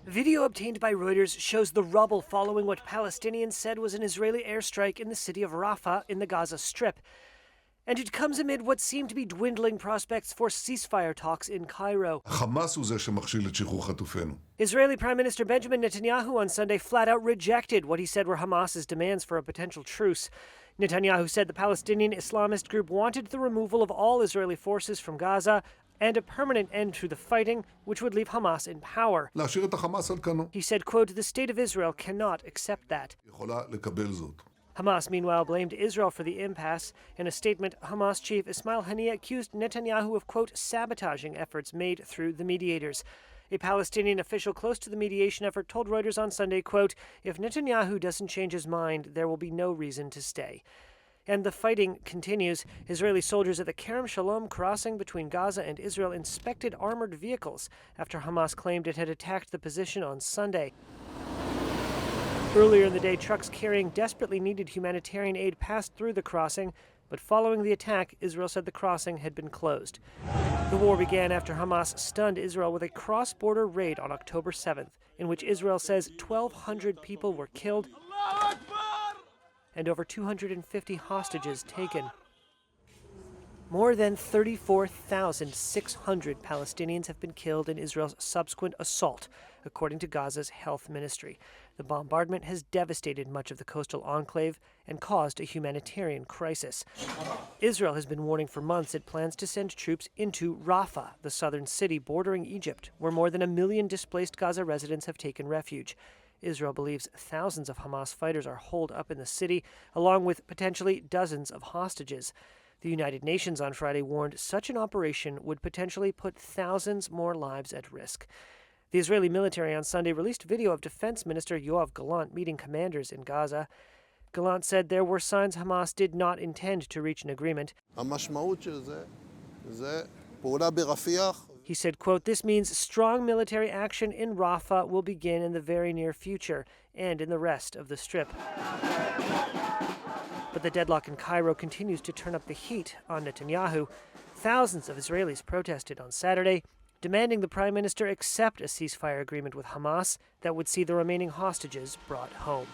Video obtained by Reuters shows the rubble following what Palestinians said was an Israeli airstrike in the city of Rafah in the Gaza Strip. And it comes amid what seem to be dwindling prospects for ceasefire talks in Cairo. Israeli Prime Minister Benjamin Netanyahu on Sunday flat out rejected what he said were Hamas's demands for a potential truce. Netanyahu said the Palestinian Islamist group wanted the removal of all Israeli forces from Gaza and a permanent end to the fighting, which would leave Hamas in power. He said, quote, "The state of Israel cannot accept that." Hamas, meanwhile, blamed Israel for the impasse. In a statement, Hamas chief Ismail Haniyeh accused Netanyahu of, quote, sabotaging efforts made through the mediators. A Palestinian official close to the mediation effort told Reuters on Sunday, quote, "If Netanyahu doesn't change his mind, there will be no reason to stay." And the fighting continues. Israeli soldiers at the Kerem Shalom crossing between Gaza and Israel inspected armored vehicles after Hamas claimed it had attacked the position on Sunday. Earlier in the day, trucks carrying desperately needed humanitarian aid passed through the crossing, but following the attack, Israel said the crossing had been closed. The war began after Hamas stunned Israel with a cross-border raid on October 7th, in which Israel says 1,200 people were killed and over 250 hostages taken. More than 34,600 Palestinians have been killed in Israel's subsequent assault, according to Gaza's health ministry. The bombardment has devastated much of the coastal enclave and caused a humanitarian crisis. Israel has been warning for months it plans to send troops into Rafah, the southern city bordering Egypt, where more than 1 million displaced Gaza residents have taken refuge. Israel believes thousands of Hamas fighters are holed up in the city, along with potentially dozens of hostages. The United Nations on Friday warned such an operation would potentially put thousands more lives at risk. The Israeli military on Sunday released video of Defense Minister Yoav Gallant meeting commanders in Gaza. Gallant said there were signs Hamas did not intend to reach an agreement. He said, quote, "This means strong military action in Rafah will begin in the very near future and in the rest of the Strip." But the deadlock in Cairo continues to turn up the heat on Netanyahu. Thousands of Israelis protested on Saturday, demanding the prime minister accept a ceasefire agreement with Hamas that would see the remaining hostages brought home.